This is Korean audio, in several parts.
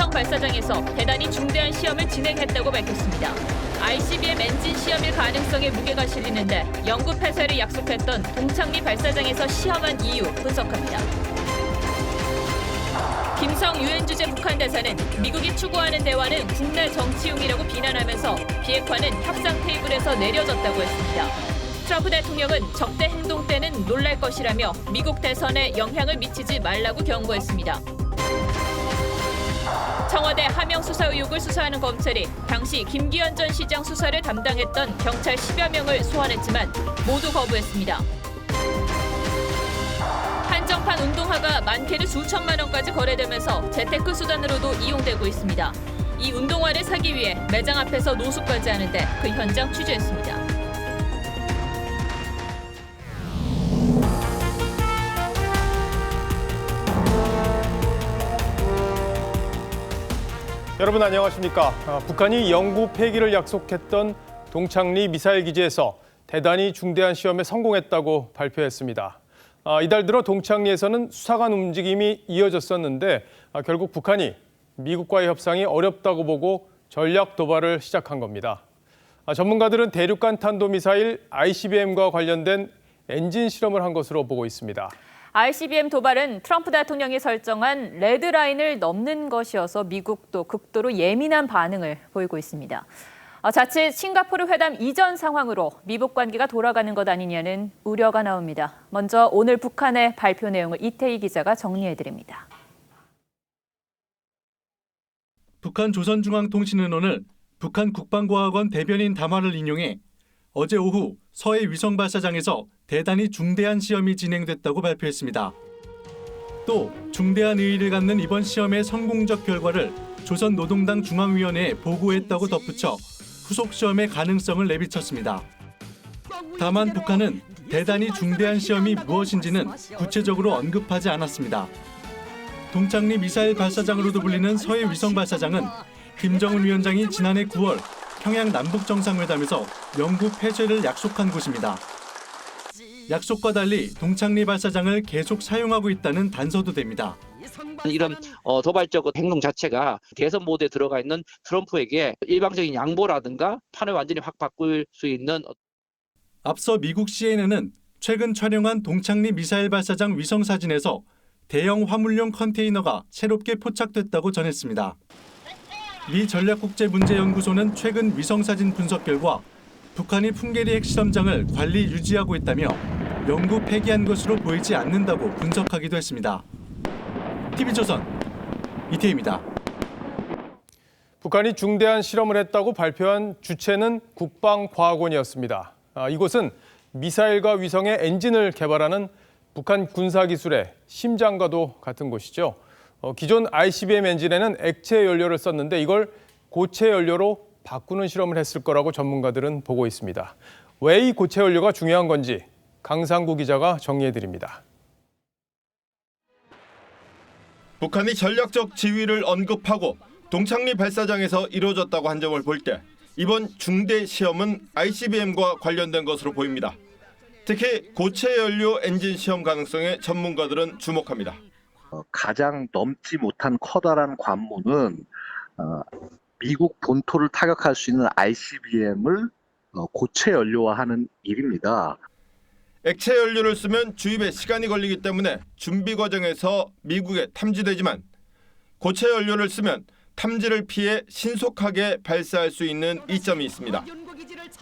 위성 발사장에서 대단히 중대한 시험을 진행했다고 밝혔습니다. ICBM 엔진 시험일 가능성에 무게가 실리는데 연구 폐쇄를 약속했던 동창리 발사장에서 시험한 이유 분석합니다. 김성 유엔 주재 북한 대사는 미국이 추구하는 대화는 국내 정치용이라고 비난하면서 비핵화는 협상 테이블에서 내려졌다고 했습니다. 트럼프 대통령은 적대 행동 때는 놀랄 것이라며 미국 대선에 영향을 미치지 말라고 경고했습니다. 청와대 하명 수사 의혹을 수사하는 검찰이 당시 김기현 전 시장 수사를 담당했던 경찰 10여 명을 소환했지만 모두 거부했습니다. 한정판 운동화가 많게는 수천만 원까지 거래되면서 재테크 수단으로도 이용되고 있습니다. 이 운동화를 사기 위해 매장 앞에서 노숙까지 하는데 그 현장 취재했습니다. 여러분 안녕하십니까? 북한이 영구 폐기를 약속했던 동창리 미사일 기지에서 대단히 중대한 시험에 성공했다고 발표했습니다. 이달 들어 동창리에서는 수사관 움직임이 이어졌었는데 결국 북한이 미국과의 협상이 어렵다고 보고 전략 도발을 시작한 겁니다. 전문가들은 대륙간 탄도미사일 ICBM과 관련된 엔진 실험을 한 것으로 보고 있습니다. ICBM 도발은 트럼프 대통령이 설정한 레드라인을 넘는 것이어서 미국도 극도로 예민한 반응을 보이고 있습니다. 자칫 싱가포르 회담 이전 상황으로 미북 관계가 돌아가는 것 아니냐는 우려가 나옵니다. 먼저 오늘 북한의 발표 내용을 이태희 기자가 정리해드립니다. 북한 조선중앙통신은 오늘 북한 국방과학원 대변인 담화를 인용해 어제 오후 서해 위성 발사장에서 대단히 중대한 시험이 진행됐다고 발표했습니다. 또 중대한 의의를 갖는 이번 시험의 성공적 결과를 조선노동당 중앙위원회에 보고했다고 덧붙여 후속 시험의 가능성을 내비쳤습니다. 다만 북한은 대단히 중대한 시험이 무엇인지는 구체적으로 언급하지 않았습니다. 동창리 미사일 발사장으로도 불리는 서해 위성 발사장은 김정은 위원장이 지난해 9월 평양 남북정상회담에서 영구 폐쇄를 약속한 곳입니다. 약속과 달리 동창리 발사장을 계속 사용하고 있다는 단서도 됩니다. 이런 도발적 행동 자체가 대선 모드에 들어가 있는 트럼프에게 일방적인 양보라든가 판을 완전히 확 바꿀 수 있는. 앞서 미국 CNN은 최근 촬영한 동창리 미사일 발사장 위성 사진에서 대형 화물용 컨테이너가 새롭게 포착됐다고 전했습니다. 미 전략국제문제연구소는 최근 위성사진 분석 결과 북한이 풍계리 핵실험장을 관리 유지하고 있다며 영구 폐기한 것으로 보이지 않는다고 분석하기도 했습니다. TV조선 이태희입니다. 북한이 중대한 실험을 했다고 발표한 주체는 국방과학원이었습니다. 이곳은 미사일과 위성의 엔진을 개발하는 북한 군사기술의 심장과도 같은 곳이죠. 기존 ICBM 엔진에는 액체 연료를 썼는데 이걸 고체 연료로 바꾸는 실험을 했을 거라고 전문가들은 보고 있습니다. 왜 이 고체 연료가 중요한 건지 강상구 기자가 정리해드립니다. 북한이 전략적 지위를 언급하고 동창리 발사장에서 이루어졌다고 한 점을 볼 때 이번 중대 시험은 ICBM과 관련된 것으로 보입니다. 특히 고체 연료 엔진 시험 가능성에 전문가들은 주목합니다. 가장 넘지 못한 커다란 관문은 미국 본토를 타격할 수 있는 ICBM을 고체 연료화하는 일입니다. 액체 연료를 쓰면 주입에 시간이 걸리기 때문에 준비 과정에서 미국에 탐지되지만 고체 연료를 쓰면 탐지를 피해 신속하게 발사할 수 있는 이점이 있습니다.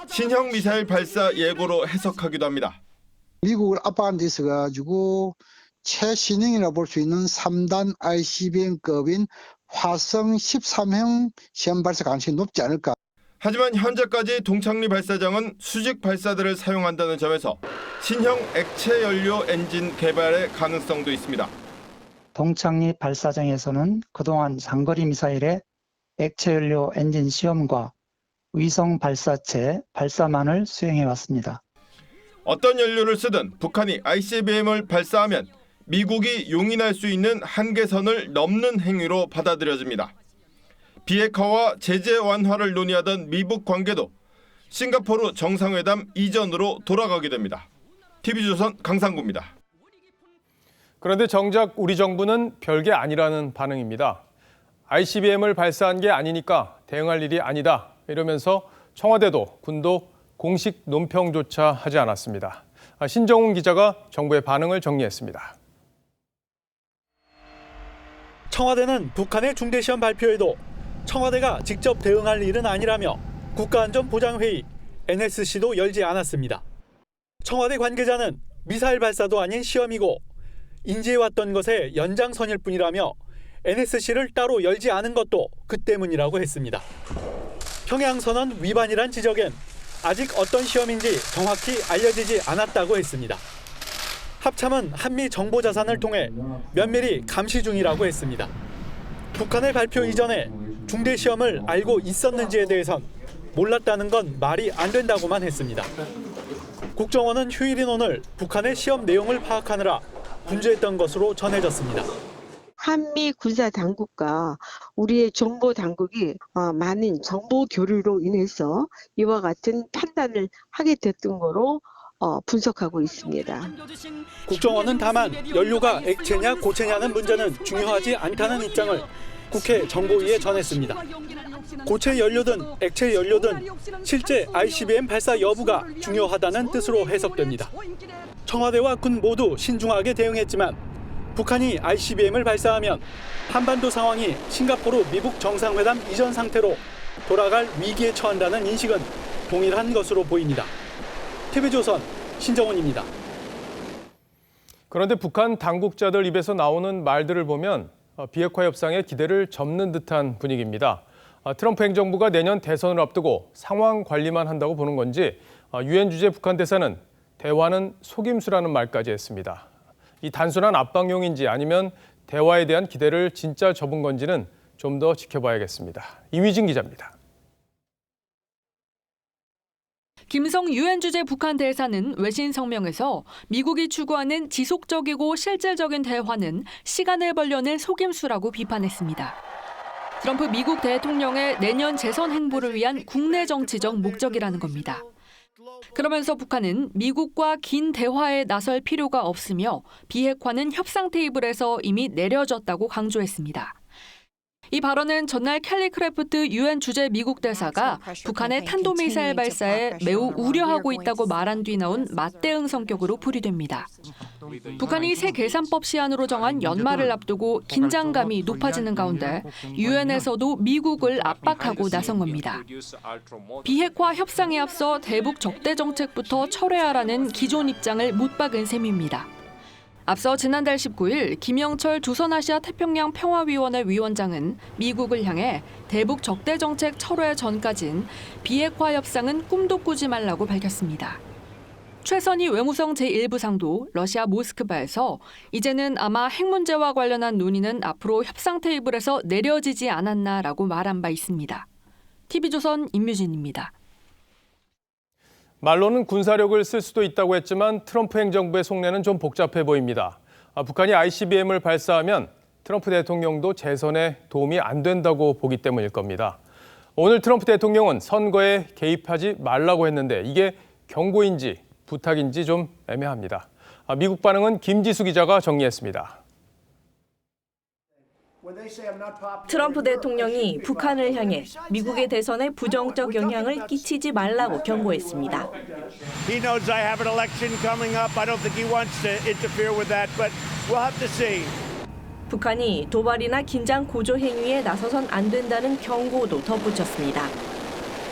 신형 미사일 발사 예고로 해석하기도 합니다. 미국을 압박하는 데 있어가지고 최신형이라 볼 수 있는 3단 ICBM급인 화성 13형 시험 발사 가능성이 높지 않을까. 하지만 현재까지 동창리 발사장은 수직 발사대를 사용한다는 점에서 신형 액체 연료 엔진 개발의 가능성도 있습니다. 동창리 발사장에서는 그동안 장거리 미사일의 액체 연료 엔진 시험과 위성 발사체 발사만을 수행해 왔습니다. 어떤 연료를 쓰든 북한이 ICBM을 발사하면 미국이 용인할 수 있는 한계선을 넘는 행위로 받아들여집니다. 비핵화와 제재 완화를 논의하던 미북 관계도 싱가포르 정상회담 이전으로 돌아가게 됩니다. TV조선 강상구입니다. 그런데 정작 우리 정부는 별게 아니라는 반응입니다. ICBM을 발사한 게 아니니까 대응할 일이 아니다. 이러면서 청와대도 군도 공식 논평조차 하지 않았습니다. 신정훈 기자가 정부의 반응을 정리했습니다. 청와대는 북한의 중대시험 발표에도 청와대가 직접 대응할 일은 아니라며 국가안전보장회의 NSC도 열지 않았습니다. 청와대 관계자는 미사일 발사도 아닌 시험이고 인지해왔던 것의 연장선일 뿐이라며 NSC를 따로 열지 않은 것도 그 때문이라고 했습니다. 평양선언 위반이란 지적엔 아직 어떤 시험인지 정확히 알려지지 않았다고 했습니다. 합참은 한미 정보자산을 통해 면밀히 감시 중이라고 했습니다. 북한의 발표 이전에 중대시험을 알고 있었는지에 대해선 몰랐다는 건 말이 안 된다고만 했습니다. 국정원은 휴일인 오늘 북한의 시험 내용을 파악하느라 분주했던 것으로 전해졌습니다. 한미 군사 당국과 우리의 정보 당국이 많은 정보 교류로 인해서 이와 같은 판단을 하게 됐던 거로 분석하고 있습니다. 국정원은 다만 연료가 액체냐 고체냐는 문제는 중요하지 않다는 입장을 국회 정보위에 전했습니다. 고체 연료든 액체 연료든 실제 ICBM 발사 여부가 중요하다는 뜻으로 해석됩니다. 청와대와 군 모두 신중하게 대응했지만 북한이 ICBM을 발사하면 한반도 상황이 싱가포르 미국 정상회담 이전 상태로 돌아갈 위기에 처한다는 인식은 동일한 것으로 보입니다. TV조선 신정훈입니다. 그런데 북한 당국자들 입에서 나오는 말들을 보면 비핵화 협상에 기대를 접는 듯한 분위기입니다. 트럼프 행정부가 내년 대선을 앞두고 상황 관리만 한다고 보는 건지 유엔 주재 북한 대사는 대화는 속임수라는 말까지 했습니다. 이 단순한 압박용인지 아니면 대화에 대한 기대를 진짜 접은 건지는 좀 더 지켜봐야겠습니다. 이휘진 기자입니다. 김성 유엔 주재 북한 대사는 외신 성명에서 미국이 추구하는 지속적이고 실질적인 대화는 시간을 벌려는 속임수라고 비판했습니다. 트럼프 미국 대통령의 내년 재선 행보를 위한 국내 정치적 목적이라는 겁니다. 그러면서 북한은 미국과 긴 대화에 나설 필요가 없으며 비핵화는 협상 테이블에서 이미 내려졌다고 강조했습니다. 이 발언은 전날 켈리 크래프트 유엔 주재 미국 대사가 북한의 탄도미사일 발사에 매우 우려하고 있다고 말한 뒤 나온 맞대응 성격으로 풀이됩니다. 북한이 새 계산법 시한으로 정한 연말을 앞두고 긴장감이 높아지는 가운데 유엔에서도 미국을 압박하고 나선 겁니다. 비핵화 협상에 앞서 대북 적대 정책부터 철회하라는 기존 입장을 못 박은 셈입니다. 앞서 지난달 19일 김영철 조선아시아 태평양 평화위원회 위원장은 미국을 향해 대북 적대 정책 철회 전까진 비핵화 협상은 꿈도 꾸지 말라고 밝혔습니다. 최선희 외무성 제1부상도 러시아 모스크바에서 이제는 아마 핵 문제와 관련한 논의는 앞으로 협상 테이블에서 내려지지 않았나라고 말한 바 있습니다. TV조선 임유진입니다. 말로는 군사력을 쓸 수도 있다고 했지만 트럼프 행정부의 속내는 좀 복잡해 보입니다. 북한이 ICBM을 발사하면 트럼프 대통령도 재선에 도움이 안 된다고 보기 때문일 겁니다. 오늘 트럼프 대통령은 선거에 개입하지 말라고 했는데 이게 경고인지 부탁인지 좀 애매합니다. 미국 반응은 김지수 기자가 정리했습니다. 트럼프 대통령이 북한을 향해 미국의 대선에 부정적 영향을 끼치지 말라고 경고했습니다. He knows I have an election coming up. I don't think he wants to interfere with that, but we'll have to see. 북한이 도발이나 긴장 고조 행위에 나서선 안 된다는 경고도 덧붙였습니다.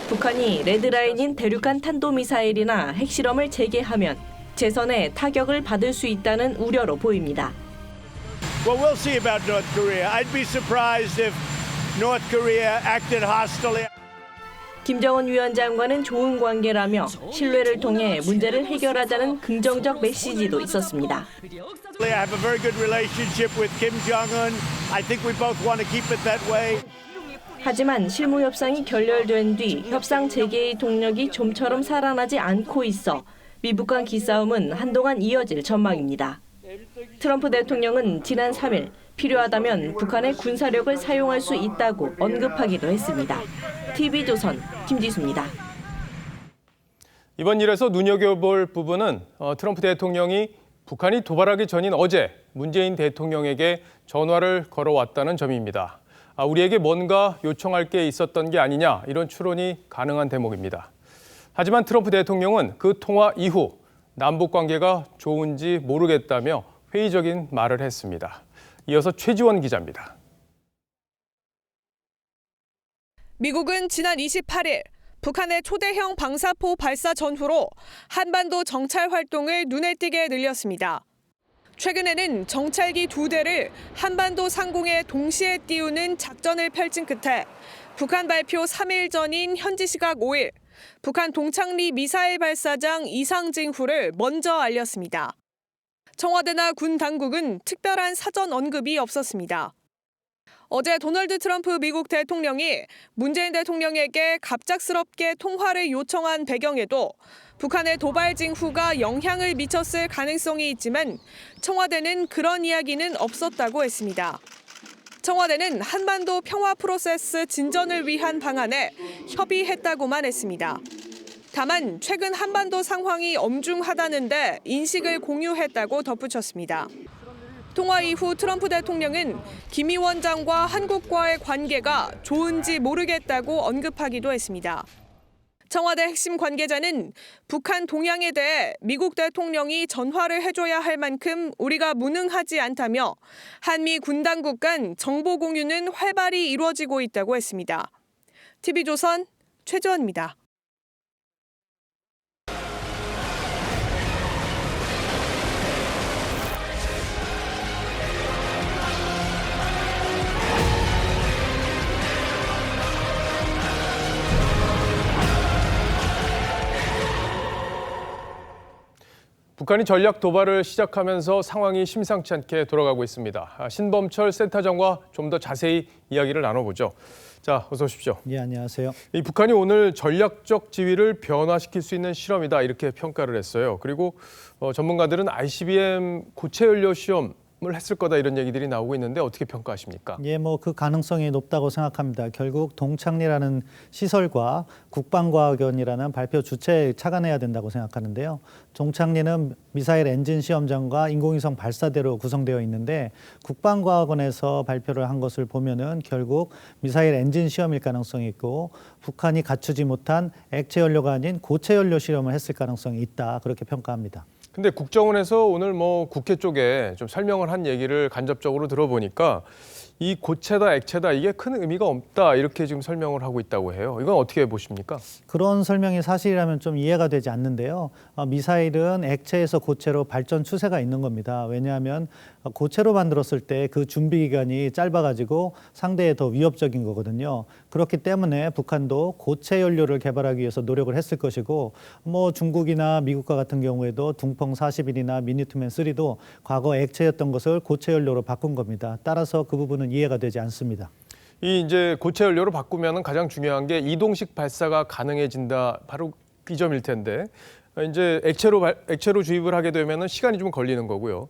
북한이 레드라인인 대륙간 탄도미사일이나 핵실험을 재개하면 재선에 타격을 받을 수 있다는 우려로 보입니다. Well, we'll see about North Korea. I'd be surprised if North Korea acted hostilely. 김정은 위원장과는 좋은 관계라며 신뢰를 통해 문제를 해결하자는 긍정적 메시지도 있었습니다. I have a very good relationship with Kim Jong-un. I think we both want to keep it that way. 하지만 실무 협상이 결렬된 뒤 협상 재개의 동력이 좀처럼 살아나지 않고 있어 미북 간 기싸움은 한동안 이어질 전망입니다. 트럼프 대통령은 지난 3일 필요하다면 북한의 군사력을 사용할 수 있다고 언급하기도 했습니다. TV조선 김지수입니다. 이번 일에서 눈여겨볼 부분은 트럼프 대통령이 북한이 도발하기 전인 어제 문재인 대통령에게 전화를 걸어왔다는 점입니다. 우리에게 뭔가 요청할 게 있었던 게 아니냐 이런 추론이 가능한 대목입니다. 하지만 트럼프 대통령은 그 통화 이후 남북 관계가 좋은지 모르겠다며 회의적인 말을 했습니다. 이어서 최지원 기자입니다. 미국은 지난 28일 북한의 초대형 방사포 발사 전후로 한반도 정찰 활동을 눈에 띄게 늘렸습니다. 최근에는 정찰기 2대를 한반도 상공에 동시에 띄우는 작전을 펼친 끝에 북한 발표 3일 전인 현지 시각 5일 북한 동창리 미사일 발사장 이상 징후를 먼저 알렸습니다. 청와대나 군 당국은 특별한 사전 언급이 없었습니다. 어제 도널드 트럼프 미국 대통령이 문재인 대통령에게 갑작스럽게 통화를 요청한 배경에도 북한의 도발 징후가 영향을 미쳤을 가능성이 있지만 청와대는 그런 이야기는 없었다고 했습니다. 청와대는 한반도 평화 프로세스 진전을 위한 방안에 협의했다고만 했습니다. 다만 최근 한반도 상황이 엄중하다는데 인식을 공유했다고 덧붙였습니다. 통화 이후 트럼프 대통령은 김 위원장과 한국과의 관계가 좋은지 모르겠다고 언급하기도 했습니다. 청와대 핵심 관계자는 북한 동향에 대해 미국 대통령이 전화를 해줘야 할 만큼 우리가 무능하지 않다며 한미 군 당국 간 정보 공유는 활발히 이루어지고 있다고 했습니다. TV조선 최지원입니다. 북한이 전략 도발을 시작하면서 상황이 심상치 않게 돌아가고 있습니다. 신범철 센터장과 좀 더 자세히 이야기를 나눠보죠. 자, 어서 오십시오. 예, 안녕하세요. 이 북한이 오늘 전략적 지위를 변화시킬 수 있는 실험이다 이렇게 평가를 했어요. 그리고 전문가들은 ICBM 고체 연료 시험을 했을 거다 이런 얘기들이 나오고 있는데 어떻게 평가하십니까? 예, 그 가능성이 높다고 생각합니다. 결국 동창리라는 시설과 국방과학원이라는 발표 주체에 착안해야 된다고 생각하는데요. 동창리는 미사일 엔진 시험장과 인공위성 발사대로 구성되어 있는데 국방과학원에서 발표를 한 것을 보면은 결국 미사일 엔진 시험일 가능성이 있고 북한이 갖추지 못한 액체 연료가 아닌 고체 연료 실험을 했을 가능성이 있다 그렇게 평가합니다. 근데 국정원에서 오늘 국회 쪽에 좀 설명을 한 얘기를 간접적으로 들어보니까 이 고체다 액체다 이게 큰 의미가 없다 이렇게 지금 설명을 하고 있다고 해요. 이건 어떻게 보십니까? 그런 설명이 사실이라면 좀 이해가 되지 않는데요. 미사일은 액체에서 고체로 발전 추세가 있는 겁니다. 왜냐하면 고체로 만들었을 때 그 준비 기간이 짧아가지고 상대에 더 위협적인 거거든요. 그렇기 때문에 북한도 고체 연료를 개발하기 위해서 노력을 했을 것이고 중국이나 미국과 같은 경우에도 둥펑 41이나 미니투맨 3도 과거 액체였던 것을 고체 연료로 바꾼 겁니다. 따라서 그 부분은 이해가 되지 않습니다. 이 이제 고체 연료로 바꾸면 가장 중요한 게 이동식 발사가 가능해진다. 바로 이 점일 텐데 이제 액체로 주입을 하게 되면은 시간이 좀 걸리는 거고요.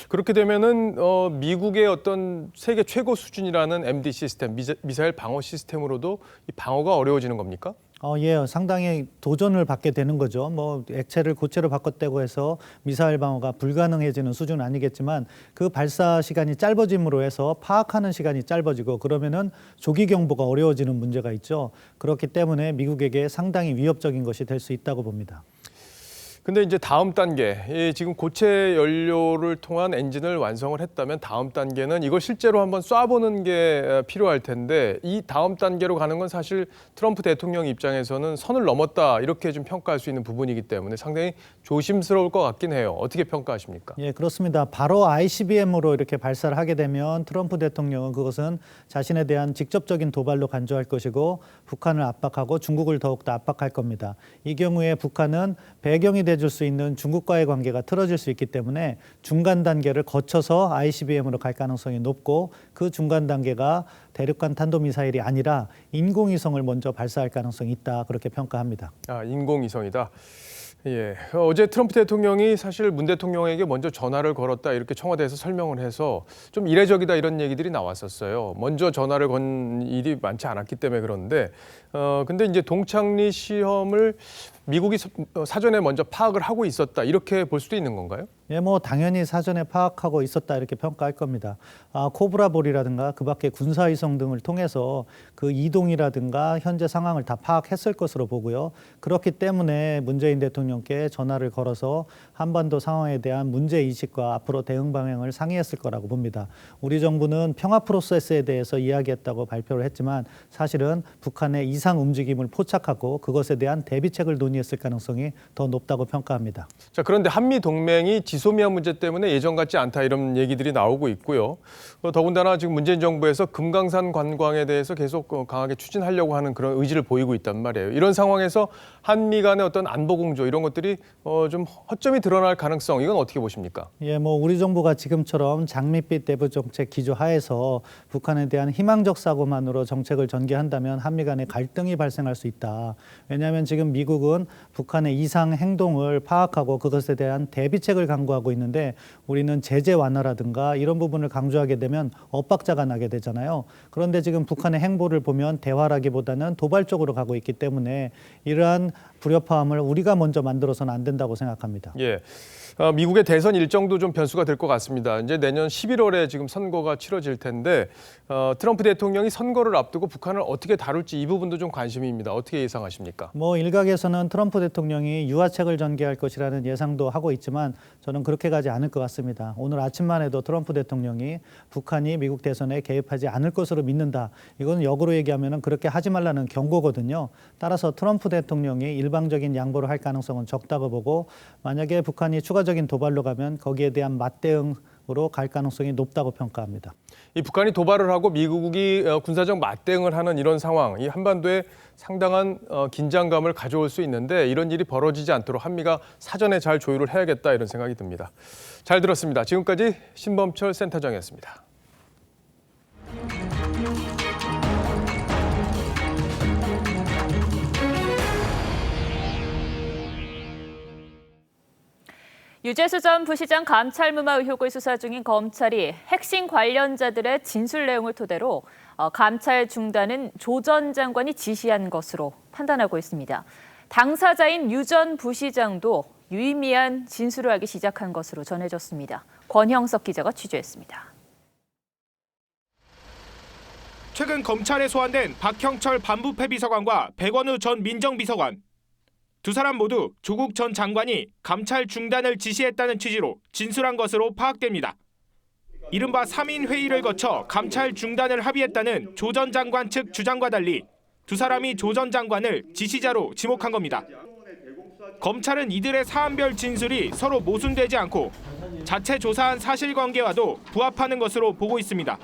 그렇게 되면은 미국의 어떤 세계 최고 수준이라는 MD 시스템, 미사일 방어 시스템으로도 이 방어가 어려워지는 겁니까? 예, 상당히 도전을 받게 되는 거죠. 액체를 고체로 바꿨다고 해서 미사일 방어가 불가능해지는 수준은 아니겠지만 그 발사 시간이 짧아짐으로 해서 파악하는 시간이 짧아지고 그러면은 조기 경보가 어려워지는 문제가 있죠. 그렇기 때문에 미국에게 상당히 위협적인 것이 될 수 있다고 봅니다. 근데 이제 다음 단계, 지금 고체 연료를 통한 엔진을 완성을 했다면 다음 단계는 이걸 실제로 한번 쏴보는 게 필요할 텐데 이 다음 단계로 가는 건 사실 트럼프 대통령 입장에서는 선을 넘었다 이렇게 좀 평가할 수 있는 부분이기 때문에 상당히 조심스러울 것 같긴 해요. 어떻게 평가하십니까? 예, 그렇습니다. 바로 ICBM으로 이렇게 발사를 하게 되면 트럼프 대통령은 그것은 자신에 대한 직접적인 도발로 간주할 것이고 북한을 압박하고 중국을 더욱더 압박할 겁니다. 이 경우에 북한은 배경이 돼줄 수 있는 중국과의 관계가 틀어질 수 있기 때문에 중간 단계를 거쳐서 ICBM으로 갈 가능성이 높고 그 중간 단계가 대륙간 탄도미사일이 아니라 인공위성을 먼저 발사할 가능성이 있다 그렇게 평가합니다. 인공위성이다. 예, 어제 트럼프 대통령이 사실 문 대통령에게 먼저 전화를 걸었다 이렇게 청와대에서 설명을 해서 좀 이례적이다 이런 얘기들이 나왔었어요. 먼저 전화를 건 일이 많지 않았기 때문에 그런데 근데 이제 동창리 시험을 미국이 사전에 먼저 파악을 하고 있었다 이렇게 볼 수도 있는 건가요? 예, 뭐 당연히 사전에 파악하고 있었다 이렇게 평가할 겁니다. 코브라볼이라든가 그 밖에 군사위성 등을 통해서 그 이동이라든가 현재 상황을 다 파악했을 것으로 보고요. 그렇기 때문에 문재인 대통령께 전화를 걸어서 한반도 상황에 대한 문제인식과 앞으로 대응 방향을 상의했을 거라고 봅니다. 우리 정부는 평화 프로세스에 대해서 이야기했다고 발표를 했지만 사실은 북한의 이상 움직임을 포착하고 그것에 대한 대비책을 논의했을 가능성이 더 높다고 평가합니다. 자, 그런데 한미 동맹이 지소미아 문제 때문에 예전 같지 않다 이런 얘기들이 나오고 있고요. 더군다나 지금 문재인 정부에서 금강산 관광에 대해서 계속 강하게 추진하려고 하는 그런 의지를 보이고 있단 말이에요. 이런 상황에서 한미 간의 어떤 안보 공조 이런 것들이 좀 허점이 드러날 가능성 이건 어떻게 보십니까? 예, 뭐 우리 정부가 지금처럼 장밋빛 대북 정책 기조 하에서 북한에 대한 희망적 사고만으로 정책을 전개한다면 한미 간의 갈등이 발생할 수 있다. 왜냐하면 지금 미국은 북한의 이상 행동을 파악하고 그것에 대한 대비책을 강구하고 있는데 우리는 제재 완화라든가 이런 부분을 강조하게 되면 엇박자가 나게 되잖아요. 그런데 지금 북한의 행보를 보면 대화라기보다는 도발적으로 가고 있기 때문에 이러한 불협화음을 우리가 먼저 만들어서는 안 된다고 생각합니다. 예. 미국의 대선 일정도 좀 변수가 될 것 같습니다. 이제 내년 11월에 지금 선거가 치러질 텐데 트럼프 대통령이 선거를 앞두고 북한을 어떻게 다룰지 이 부분도 좀 관심입니다. 어떻게 예상하십니까? 뭐 일각에서는 트럼프 대통령이 유화책을 전개할 것이라는 예상도 하고 있지만 저는 그렇게 가지 않을 것 같습니다. 오늘 아침만 해도 트럼프 대통령이 북한이 미국 대선에 개입하지 않을 것으로 믿는다. 이건 역으로 얘기하면 그렇게 하지 말라는 경고거든요. 따라서 트럼프 대통령이 일방적인 양보를 할 가능성은 적다고 보고 만약에 북한이 추가적인 도발로 가면 거기에 대한 맞대응으로 갈 가능성이 높다고 평가합니다. 이 북한이 도발을 하고 미국이 군사적 맞대응을 하는 이런 상황, 이 한반도에 상당한 긴장감을 가져올 수 있는데 이런 일이 벌어지지 않도록 한미가 사전에 잘 조율을 해야겠다 이런 생각이 듭니다. 잘 들었습니다. 지금까지 신범철 센터장이었습니다. 유재수 전 부시장 감찰무마 의혹을 수사 중인 검찰이 핵심 관련자들의 진술 내용을 토대로 감찰 중단은 조 전 장관이 지시한 것으로 판단하고 있습니다. 당사자인 유 전 부시장도 유의미한 진술을 하기 시작한 것으로 전해졌습니다. 권형석 기자가 취재했습니다. 최근 검찰에 소환된 박형철 반부패 비서관과 백원우 전 민정비서관. 두 사람 모두 조국 전 장관이 감찰 중단을 지시했다는 취지로 진술한 것으로 파악됩니다. 이른바 3인 회의를 거쳐 감찰 중단을 합의했다는 조 전 장관 측 주장과 달리 두 사람이 조 전 장관을 지시자로 지목한 겁니다. 검찰은 이들의 사안별 진술이 서로 모순되지 않고 자체 조사한 사실관계와도 부합하는 것으로 보고 있습니다.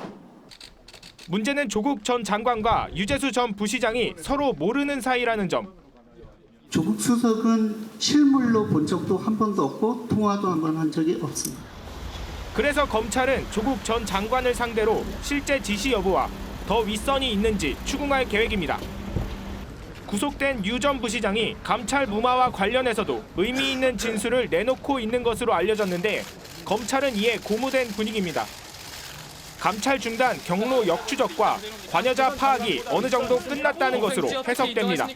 문제는 조국 전 장관과 유재수 전 부시장이 서로 모르는 사이라는 점. 조국 수석은 실물로 본 적도 한 번도 없고 통화도 한 번 한 적이 없습니다. 그래서 검찰은 조국 전 장관을 상대로 실제 지시 여부와 더 윗선이 있는지 추궁할 계획입니다. 구속된 유 전 부시장이 감찰 무마와 관련해서도 의미 있는 진술을 내놓고 있는 것으로 알려졌는데 검찰은 이에 고무된 분위기입니다. 감찰 중단 경로 역추적과 관여자 파악이 어느 정도 끝났다는 것으로 해석됩니다.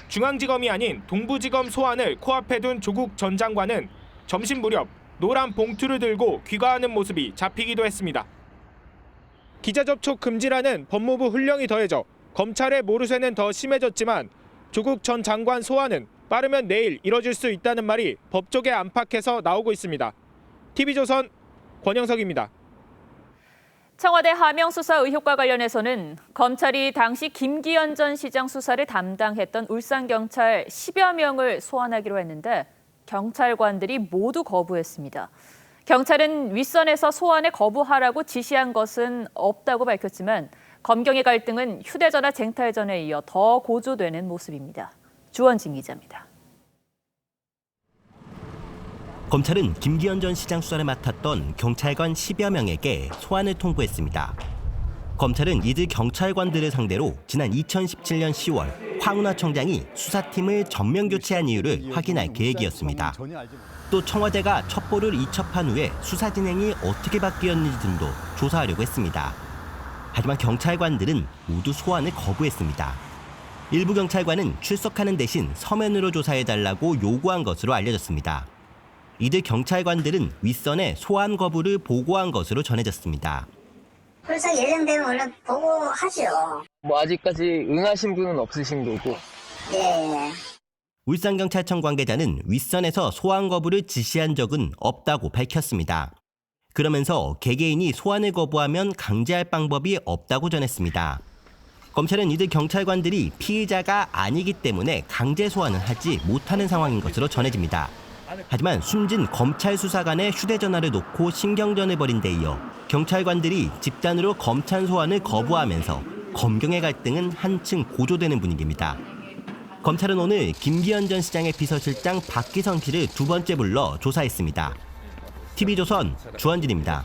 중앙지검이 아닌 동부지검 소환을 코앞에 둔 조국 전 장관은 점심 무렵 노란 봉투를 들고 귀가하는 모습이 잡히기도 했습니다. 기자 접촉 금지라는 법무부 훈령이 더해져 검찰의 모르쇠는 더 심해졌지만 조국 전 장관 소환은 빠르면 내일 이뤄질 수 있다는 말이 법조계 안팎에서 나오고 있습니다. TV조선 권영석입니다. 청와대 하명 수사 의혹과 관련해서는 검찰이 당시 김기현 전 시장 수사를 담당했던 울산경찰 10여 명을 소환하기로 했는데 경찰관들이 모두 거부했습니다. 경찰은 윗선에서 소환에 거부하라고 지시한 것은 없다고 밝혔지만 검경의 갈등은 휴대전화 쟁탈전에 이어 더 고조되는 모습입니다. 주원진 기자입니다. 검찰은 김기현 전 시장 수사를 맡았던 경찰관 10여 명에게 소환을 통보했습니다. 검찰은 이들 경찰관들을 상대로 지난 2017년 10월 황운하 청장이 수사팀을 전면 교체한 이유를 확인할 계획이었습니다. 또 청와대가 첩보를 이첩한 후에 수사 진행이 어떻게 바뀌었는지 등도 조사하려고 했습니다. 하지만 경찰관들은 모두 소환을 거부했습니다. 일부 경찰관은 출석하는 대신 서면으로 조사해달라고 요구한 것으로 알려졌습니다. 이들 경찰관들은 윗선에 소환 거부를 보고한 것으로 전해졌습니다. 그래서 예정되면 원래 보고하죠. 뭐 아직까지 응하신 분은 없으신 거고. 네. 울산경찰청 관계자는 윗선에서 소환 거부를 지시한 적은 없다고 밝혔습니다. 그러면서 개개인이 소환을 거부하면 강제할 방법이 없다고 전했습니다. 검찰은 이들 경찰관들이 피의자가 아니기 때문에 강제 소환을 하지 못하는 상황인 것으로 전해집니다. 하지만 숨진 검찰 수사관의 휴대전화를 놓고 신경전을 벌인 데 이어 경찰관들이 집단으로 검찰 소환을 거부하면서 검경의 갈등은 한층 고조되는 분위기입니다. 검찰은 오늘 김기현 전 시장의 비서실장 박기성 씨를 두 번째 불러 조사했습니다. TV조선 주한진입니다.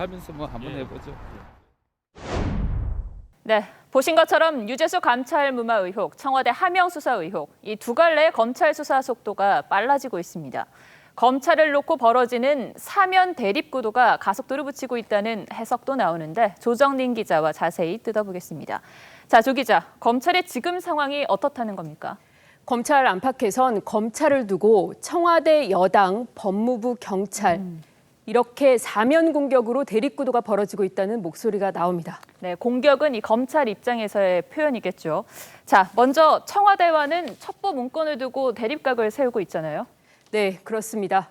네, 보신 것처럼 유재수 감찰 무마 의혹, 청와대 하명 수사 의혹, 이 두 갈래의 검찰 수사 속도가 빨라지고 있습니다. 검찰을 놓고 벌어지는 사면 대립 구도가 가속도를 붙이고 있다는 해석도 나오는데 조정린 기자와 자세히 뜯어보겠습니다. 자, 조 기자, 검찰의 지금 상황이 어떻다는 겁니까? 검찰 안팎에선 검찰을 두고 청와대, 여당, 법무부, 경찰 이렇게 사면 공격으로 대립 구도가 벌어지고 있다는 목소리가 나옵니다. 네, 공격은 이 검찰 입장에서의 표현이겠죠. 자, 먼저 청와대와는 첩보 문건을 두고 대립각을 세우고 있잖아요. 네, 그렇습니다.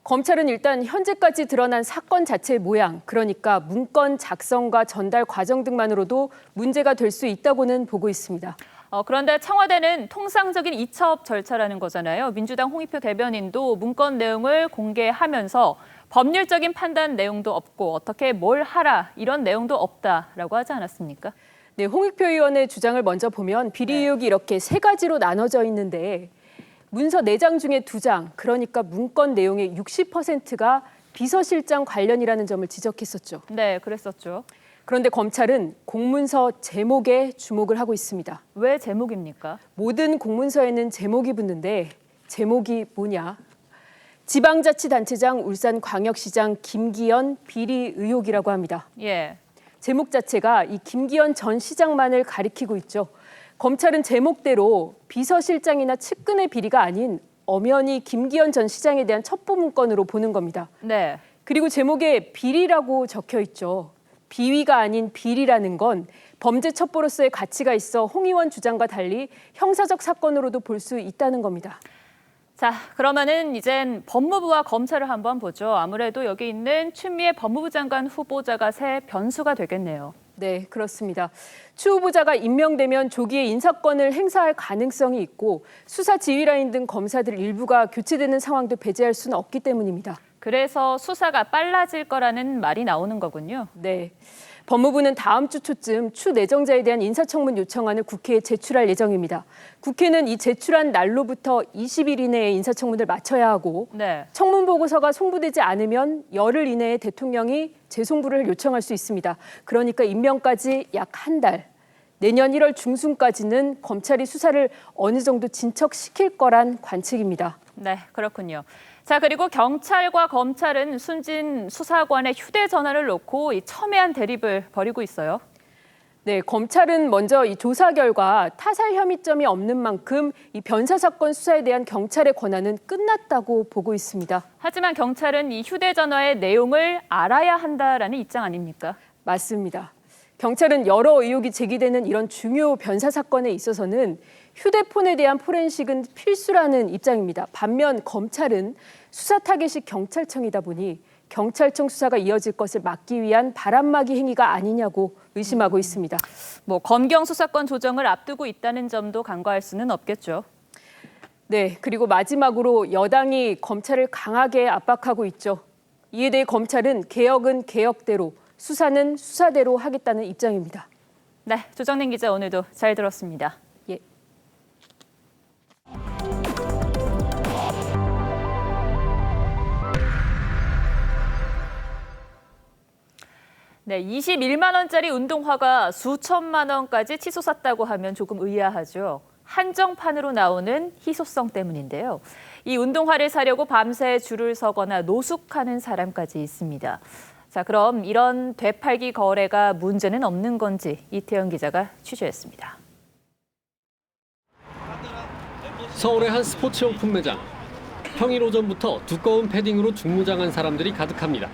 검찰은 일단 현재까지 드러난 사건 자체의 모양, 그러니까 문건 작성과 전달 과정 등만으로도 문제가 될 수 있다고는 보고 있습니다. 그런데 청와대는 통상적인 이첩 절차라는 거잖아요. 민주당 홍익표 대변인도 문건 내용을 공개하면서 법률적인 판단 내용도 없고 어떻게 뭘 하라 이런 내용도 없다라고 하지 않았습니까? 네, 홍익표 의원의 주장을 먼저 보면 비리 의혹이 이렇게 세 가지로 나눠져 있는데 문서 4장 중에 2장, 그러니까 문건 내용의 60%가 비서실장 관련이라는 점을 지적했었죠. 네, 그랬었죠. 그런데 검찰은 공문서 제목에 주목을 하고 있습니다. 왜 제목입니까? 모든 공문서에는 제목이 붙는데 제목이 뭐냐? 지방자치단체장 울산광역시장 김기현 비리 의혹이라고 합니다. 예. 제목 자체가 이 김기현 전 시장만을 가리키고 있죠. 검찰은 제목대로 비서실장이나 측근의 비리가 아닌 엄연히 김기현 전 시장에 대한 첩보 문건으로 보는 겁니다. 네. 그리고 제목에 비리라고 적혀 있죠. 비위가 아닌 비리라는 건 범죄 첩보로서의 가치가 있어 홍 의원 주장과 달리 형사적 사건으로도 볼 수 있다는 겁니다. 자, 그러면은 이젠 법무부와 검찰을 한번 보죠. 아무래도 여기 있는 추미애 법무부 장관 후보자가 새 변수가 되겠네요. 네, 그렇습니다. 추 후보자가 임명되면 조기에 인사권을 행사할 가능성이 있고 수사 지휘라인 등 검사들 일부가 교체되는 상황도 배제할 수는 없기 때문입니다. 그래서 수사가 빨라질 거라는 말이 나오는 거군요. 네. 법무부는 다음 주 초쯤 추 내정자에 대한 인사청문 요청안을 국회에 제출할 예정입니다. 국회는 이 제출한 날로부터 20일 이내에 인사청문을 마쳐야 하고 네. 청문 보고서가 송부되지 않으면 열흘 이내에 대통령이 재송부를 요청할 수 있습니다. 그러니까 임명까지 약 한 달. 내년 1월 중순까지는 검찰이 수사를 어느 정도 진척시킬 거란 관측입니다. 네, 그렇군요. 자, 그리고 경찰과 검찰은 숨진 수사관의 휴대전화를 놓고 이 첨예한 대립을 벌이고 있어요. 네, 검찰은 먼저 이 조사 결과 타살 혐의점이 없는 만큼 이 변사 사건 수사에 대한 경찰의 권한은 끝났다고 보고 있습니다. 하지만 경찰은 이 휴대전화의 내용을 알아야 한다라는 입장 아닙니까? 맞습니다. 경찰은 여러 의혹이 제기되는 이런 중요 변사 사건에 있어서는 휴대폰에 대한 포렌식은 필수라는 입장입니다. 반면 검찰은 수사 타겟이 경찰청이다 보니 경찰청 수사가 이어질 것을 막기 위한 바람막이 행위가 아니냐고 의심하고 있습니다. 뭐 검경 수사권 조정을 앞두고 있다는 점도 간과할 수는 없겠죠. 네, 그리고 마지막으로 여당이 검찰을 강하게 압박하고 있죠. 이에 대해 검찰은 개혁은 개혁대로, 수사는 수사대로 하겠다는 입장입니다. 네, 조정린 기자 오늘도 잘 들었습니다. 예. 네, 21만 원짜리 운동화가 수천만 원까지 치솟았다고 하면 조금 의아하죠. 한정판으로 나오는 희소성 때문인데요. 이 운동화를 사려고 밤새 줄을 서거나 노숙하는 사람까지 있습니다. 자, 그럼 이런 되팔기 거래가 문제는 없는 건지 이태영 기자가 취재했습니다. 서울의 한 스포츠용품 매장. 평일 오전부터 두꺼운 패딩으로 중무장한 사람들이 가득합니다.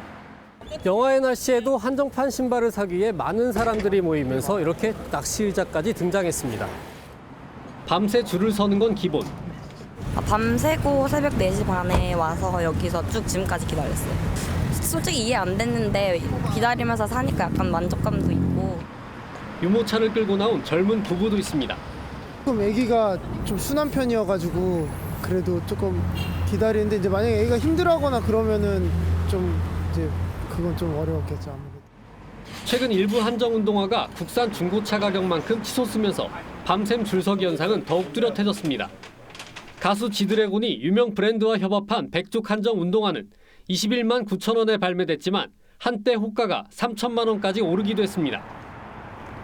영하의 날씨에도 한정판 신발을 사기 위해 많은 사람들이 모이면서 이렇게 낚시 의자까지 등장했습니다. 밤새 줄을 서는 건 기본. 밤새고 새벽 4시 반에 와서 여기서 쭉 지금까지 기다렸어요. 솔직히 이해 안 됐는데 기다리면서 사니까 약간 만족감도 있고. 유모차를 끌고 나온 젊은 부부도 있습니다. 조금 아기가 좀 순한 편이어가지고 그래도 조금 기다리는데 이제 만약에 아기가 힘들어하거나 그러면은 좀 이제 그건 좀 어려웠겠죠 아무래도. 최근 일부 한정운동화가 국산 중고차 가격만큼 치솟으면서 밤샘 줄서기 현상은 더욱 뚜렷해졌습니다. 가수 지드래곤이 유명 브랜드와 협업한 백족 한정 운동화는 21만 9천 원에 발매됐지만 한때 호가가 3천만 원까지 오르기도 했습니다.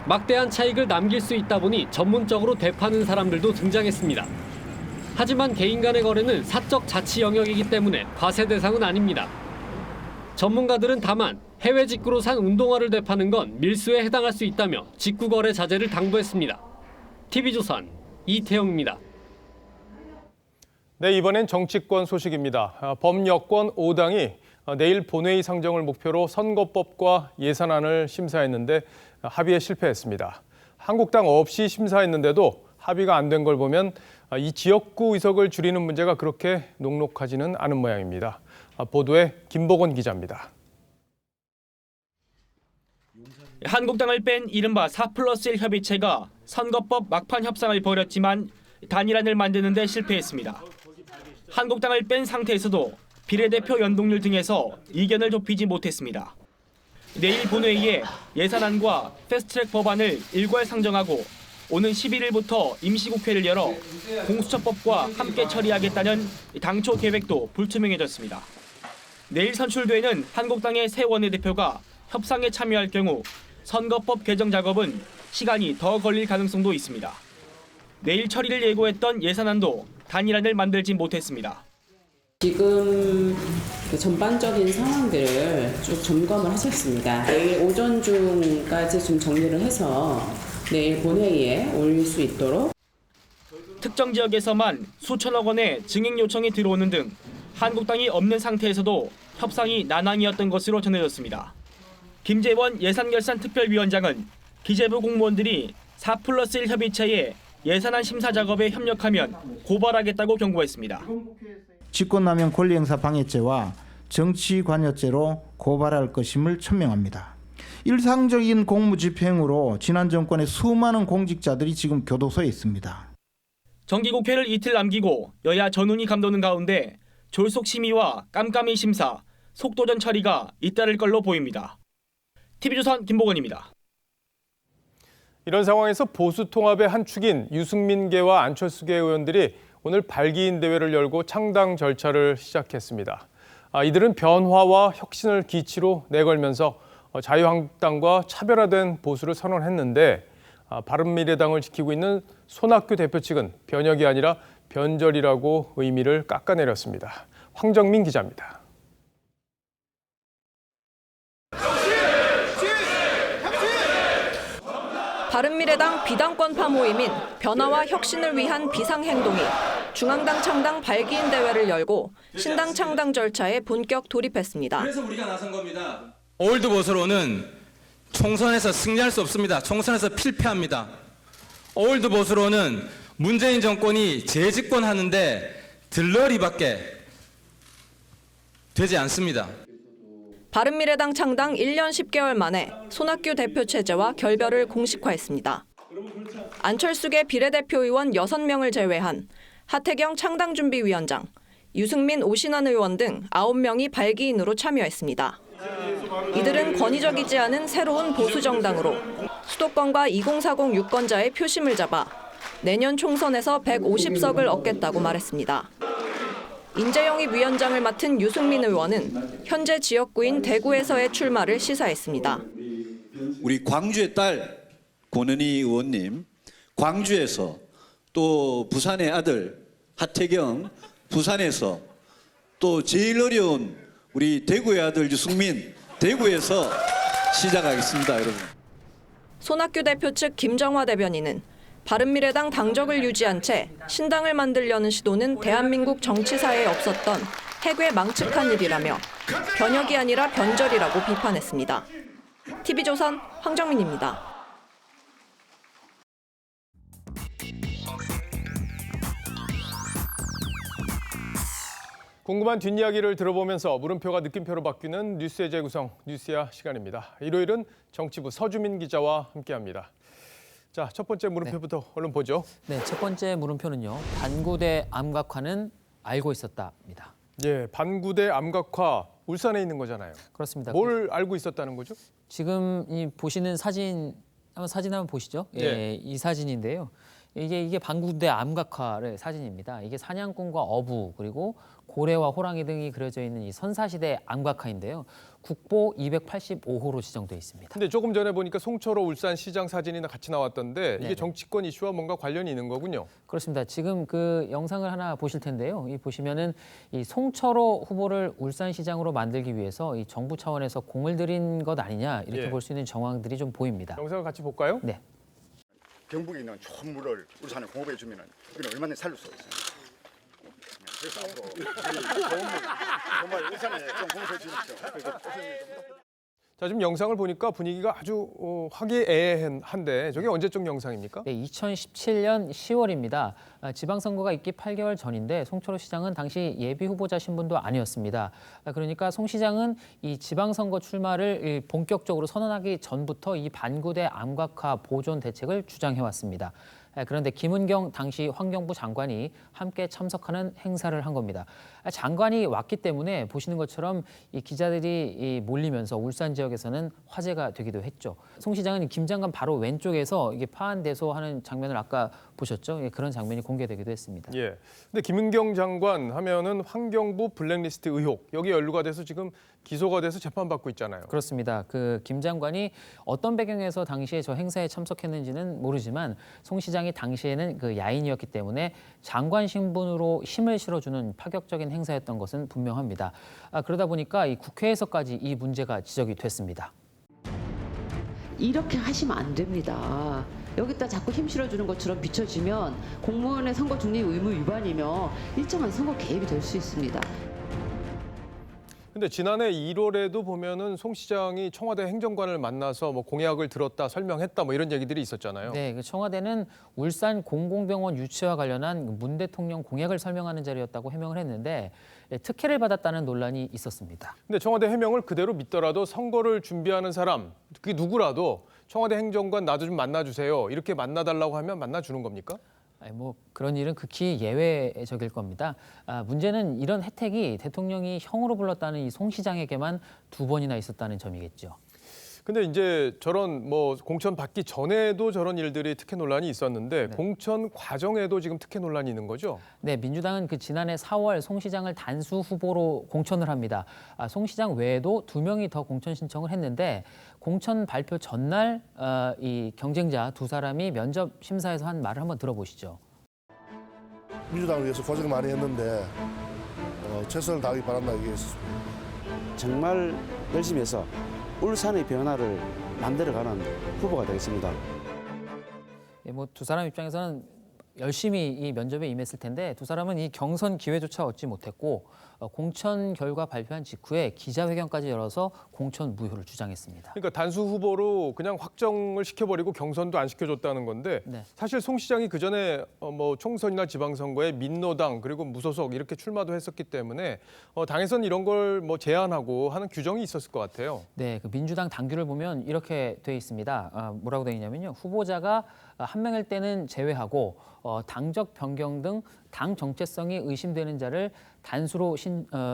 막대한 차익을 남길 수 있다 보니 전문적으로 되파는 사람들도 등장했습니다. 하지만 개인 간의 거래는 사적 자치 영역이기 때문에 과세 대상은 아닙니다. 전문가들은 다만 해외 직구로 산 운동화를 되파는 건 밀수에 해당할 수 있다며 직구 거래 자제를 당부했습니다. TV조선 이태영입니다. 네, 이번엔 정치권 소식입니다. 범여권 5당이 내일 본회의 상정을 목표로 선거법과 예산안을 심사했는데 합의에 실패했습니다. 한국당 없이 심사했는데도 합의가 안 된 걸 보면 이 지역구 의석을 줄이는 문제가 그렇게 녹록하지는 않은 모양입니다. 보도에 김복원 기자입니다. 한국당을 뺀 이른바 4+1 협의체가 선거법 막판 협상을 벌였지만 단일안을 만드는 데 실패했습니다. 한국당을 뺀 상태에서도 비례대표 연동률 등에서 이견을 좁히지 못했습니다. 내일 본회의에 예산안과 패스트트랙 법안을 일괄 상정하고 오는 11일부터 임시국회를 열어 공수처법과 함께 처리하겠다는 당초 계획도 불투명해졌습니다. 내일 선출되는 한국당의 새 원내대표가 협상에 참여할 경우 선거법 개정 작업은 시간이 더 걸릴 가능성도 있습니다. 내일 처리를 예고했던 예산안도 단일안을 만들지 못했습니다. 지금 전반적인 상황들을 쭉 점검을 하셨습니다. 내일 오전 중까지 좀 정리를 해서 내일 본회의에 올릴 수 있도록. 특정 지역에서만 수천억 원의 증액 요청이 들어오는 등 한국당이 없는 상태에서도 협상이 난항이었던 것으로 전해졌습니다. 김재원 예산결산특별위원장은 기재부 공무원들이 4+1 협의체의 예산안 심사 작업에 협력하면 고발하겠다고 경고했습니다. 직권남용 권리행사 방해죄와 정치관여죄로 고발할 것임을 천명합니다. 일상적인 공무집행으로 지난 정권의 수많은 공직자들이 지금 교도소에 있습니다. 정기국회를 이틀 남기고 여야 전운이 감도는 가운데 졸속 심의와 깜깜이 심사, 속도전 처리가 잇따를 걸로 보입니다. TV조선 김복원입니다. 이런 상황에서 보수 통합의 한 축인 유승민계와 안철수계 의원들이 오늘 발기인 대회를 열고 창당 절차를 시작했습니다. 이들은 변화와 혁신을 기치로 내걸면서 자유한국당과 차별화된 보수를 선언했는데 바른미래당을 지키고 있는 손학규 대표 측은 변혁이 아니라 변절이라고 의미를 깎아내렸습니다. 황정민 기자입니다. 바른미래당 비당권파 모임인 변화와 혁신을 위한 비상행동이 중앙당 창당 발기인 대회를 열고 신당 창당 절차에 본격 돌입했습니다. 그래서 우리가 나선 겁니다. 올드보수로는 총선에서 승리할 수 없습니다. 총선에서 필패합니다. 올드보수로는 문재인 정권이 재집권하는데 들러리밖에 되지 않습니다. 바른미래당 창당 1년 10개월 만에 손학규 대표 체제와 결별을 공식화했습니다. 안철수계 비례대표 의원 6명을 제외한 하태경 창당준비위원장, 유승민 오신환 의원 등 9명이 발기인으로 참여했습니다. 이들은 권위적이지 않은 새로운 보수정당으로 수도권과 2040 유권자의 표심을 잡아 내년 총선에서 150석을 얻겠다고 말했습니다. 인재영입 위원장을 맡은 유승민 의원은 현재 지역구인 대구에서의 출마를 시사했습니다. 우리 광주의 딸 권은희 의원님, 광주에서 또 부산의 아들 하태경, 부산에서 또 제일 어려운 우리 대구의 아들 유승민, 대구에서 시작하겠습니다, 여러분. 손학규 대표 측 김정화 대변인은 바른미래당 당적을 유지한 채 신당을 만들려는 시도는 대한민국 정치사에 없었던 해괴 망측한 일이라며 변혁이 아니라 변절이라고 비판했습니다. TV조선 황정민입니다. 궁금한 뒷이야기를 들어보면서 물음표가 느낌표로 바뀌는 뉴스의 재구성, 뉴스야 시간입니다. 일요일은 정치부 서주민 기자와 함께합니다. 자, 첫 번째 물음표부터 얼른 보죠. 네, 첫 번째 물음표는요. 반구대 암각화는 알고 있었다입니다. 예, 반구대 암각화 울산에 있는 거잖아요. 그렇습니다. 뭘 알고 있었다는 거죠? 지금 이 보시는 사진 한번 보시죠. 예, 이 사진인데요. 이게 반구대 암각화의 사진입니다. 이게 사냥꾼과 어부 그리고 고래와 호랑이 등이 그려져 있는 이 선사시대 암각화인데요. 국보 285호로 지정돼 있습니다. 근데 조금 전에 보니까 송철호 울산시장 사진이나 같이 나왔던데 이게 네네. 정치권 이슈와 뭔가 관련이 있는 거군요. 그렇습니다. 지금 그 영상을 하나 보실 텐데요. 이 보시면은 이 송철호 후보를 울산시장으로 만들기 위해서 이 정부 차원에서 공을 들인 것 아니냐 이렇게 볼 수 있는 정황들이 좀 보입니다. 영상을 같이 볼까요? 네. 경북에 있는 좋은 물을 울산에 공급해 주면은 우리는 얼마든지 살릴 수 있어요. 그래서 앞으로 좋은 물 정말 울산에 좀 공급해 주십시오. 자, 지금 영상을 보니까 분위기가 아주 화기애애한데 저게 언제적 영상입니까? 네, 2017년 10월입니다. 지방선거가 있기 8개월 전인데 송철호 시장은 당시 예비 후보자 신분도 아니었습니다. 그러니까 송 시장은 이 지방선거 출마를 본격적으로 선언하기 전부터 이 반구대 암각화 보존 대책을 주장해왔습니다. 그런데 김은경 당시 환경부 장관이 함께 참석하는 행사를 한 겁니다. 장관이 왔기 때문에 보시는 것처럼 이 기자들이 몰리면서 울산 지역에서는 화제가 되기도 했죠. 송 시장은 김 장관 바로 왼쪽에서 이게 파안대소하는 장면을 아까 보셨죠? 그런 장면이 공개되기도 했습니다. 예. 근데 김은경 장관 하면은 환경부 블랙리스트 의혹 여기 연루가 돼서 지금 기소가 돼서 재판받고 있잖아요. 그렇습니다. 그 김 장관이 어떤 배경에서 당시에 저 행사에 참석했는지는 모르지만 송 시장이 당시에는 그 야인이었기 때문에 장관 신분으로 힘을 실어주는 파격적인 행사였던 것은 분명합니다. 그러다 보니까 이 국회에서까지 이 문제가 지적이 됐습니다. 이렇게 하시면 안 됩니다. 여기다 자꾸 힘 실어주는 것처럼 비춰지면 공무원의 선거 중립 의무 위반이며 일정한 선거 개입이 될 수 있습니다. 근데 지난해 1월에도 보면은 송 시장이 청와대 행정관을 만나서 뭐 공약을 들었다, 설명했다 뭐 이런 얘기들이 있었잖아요. 네, 그 청와대는 울산 공공병원 유치와 관련한 문 대통령 공약을 설명하는 자리였다고 해명을 했는데 특혜를 받았다는 논란이 있었습니다. 근데 청와대 해명을 그대로 믿더라도 선거를 준비하는 사람, 그게 누구라도 청와대 행정관 나도 좀 만나주세요. 이렇게 만나달라고 하면 만나주는 겁니까? 뭐 그런 일은 극히 예외적일 겁니다. 문제는 이런 혜택이 대통령이 형으로 불렀다는 이 송 시장에게만 2번이나 있었다는 점이겠죠. 근데 이제 저런 뭐 공천 받기 전에도 저런 일들이 특혜 논란이 있었는데 공천 과정에도 지금 특혜 논란이 있는 거죠? 네, 민주당은 그 지난해 4월 송 시장을 단수 후보로 공천을 합니다. 송 시장 외에도 2명이 더 공천 신청을 했는데 공천 발표 전날 이 경쟁자 2사람이 면접 심사에서 한 말을 한번 들어보시죠. 민주당을 위해서 고생 많이 했는데 최선을 다하기 바란다 얘기했습니다. 정말 열심히 해서 울산의 변화를 만들어가는 후보가 되겠습니다. 뭐 2사람 입장에서는 열심히 이 면접에 임했을 텐데 2사람은 이 경선 기회조차 얻지 못했고 공천 결과 발표한 직후에 기자회견까지 열어서 공천 무효를 주장했습니다. 그러니까 단수 후보로 그냥 확정을 시켜버리고 경선도 안 시켜줬다는 건데 사실 송 시장이 그 전에 뭐 총선이나 지방선거에 민노당 그리고 무소속 이렇게 출마도 했었기 때문에 당에서는 이런 걸 뭐 제한하고 하는 규정이 있었을 것 같아요. 네, 그 민주당 당규를 보면 이렇게 돼 있습니다. 뭐라고 돼 있냐면요, 후보자가 한 명일 때는 제외하고 당적 변경 등 당 정체성이 의심되는 자를 단수로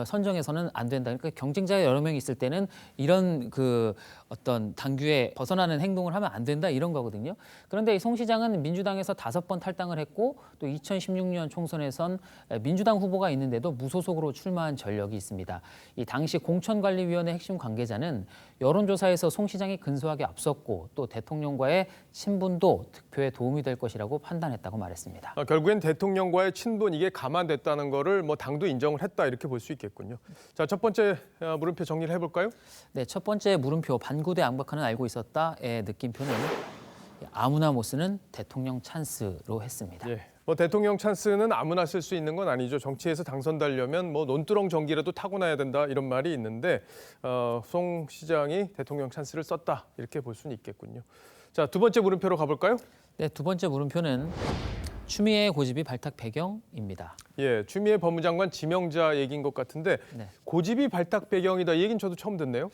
선정해서는 안 된다. 그러니까 경쟁자가 여러 명 있을 때는 이런 그 어떤 당규에 벗어나는 행동을 하면 안 된다 이런 거거든요. 그런데 이 송 시장은 민주당에서 5번 탈당을 했고 또 2016년 총선에선 민주당 후보가 있는데도 무소속으로 출마한 전력이 있습니다. 이 당시 공천관리위원회 핵심 관계자는 여론조사에서 송 시장이 근소하게 앞섰고 또 대통령과의 친분도 득표에 도움이 될 것이라고 판단했다고 말했습니다. 결국엔 대통령과의 친분 이게 감안됐다는 거를 뭐 당도 인정을 했다 이렇게 볼 수 있겠군요. 자, 첫 번째 물음표 정리를 해볼까요? 네, 첫 번째 물음표 반구대 암각화는 알고 있었다의 느낌표는 아무나 못 쓰는 대통령 찬스로 했습니다. 예. 뭐 대통령 찬스는 아무나 쓸 수 있는 건 아니죠. 정치에서 당선되려면 뭐 논두렁 전기라도 타고나야 된다 이런 말이 있는데 송 시장이 대통령 찬스를 썼다 이렇게 볼 수는 있겠군요. 자, 두 번째 물음표로 가볼까요? 네, 두 번째 물음표는 추미애 고집이 발탁 배경입니다. 예, 추미애 법무장관 지명자 얘기인 것 같은데 네. 고집이 발탁 배경이다 이 얘기는 저도 처음 듣네요.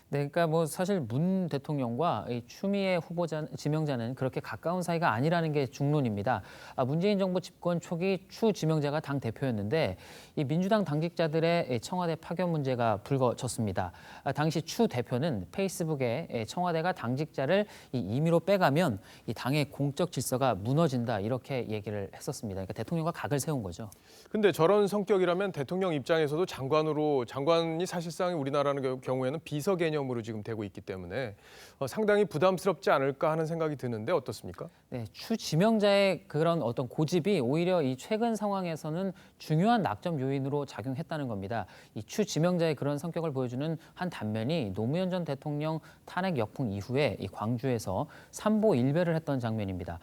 네, 그러니까 뭐 사실 문 대통령과 이 추미애 후보자 지명자는 그렇게 가까운 사이가 아니라는 게 중론입니다. 문재인 정부 집권 초기 추 지명자가 당 대표였는데 이 민주당 당직자들의 청와대 파견 문제가 불거졌습니다. 당시 추 대표는 페이스북에 청와대가 당직자를 이 임의로 빼가면 이 당의 공적 질서가 무너진다 이렇게 얘기를 했었습니다. 그러니까 대통령과 각을 세운 거죠. 근데 저런 성격이라면 대통령 입장에서도 장관이 사실상 우리나라는 경우에는 비서 개념으로 지금 되고 있기 때문에 상당히 부담스럽지 않을까 하는 생각이 드는데 어떻습니까? 네, 추 지명자의 그런 어떤 고집이 오히려 이 최근 상황에서는 중요한 낙점 요인으로 작용했다는 겁니다. 이 추 지명자의 그런 성격을 보여주는 한 단면이 노무현 전 대통령 탄핵 역풍 이후에 이 광주에서 삼보 일배를 했던 장면입니다.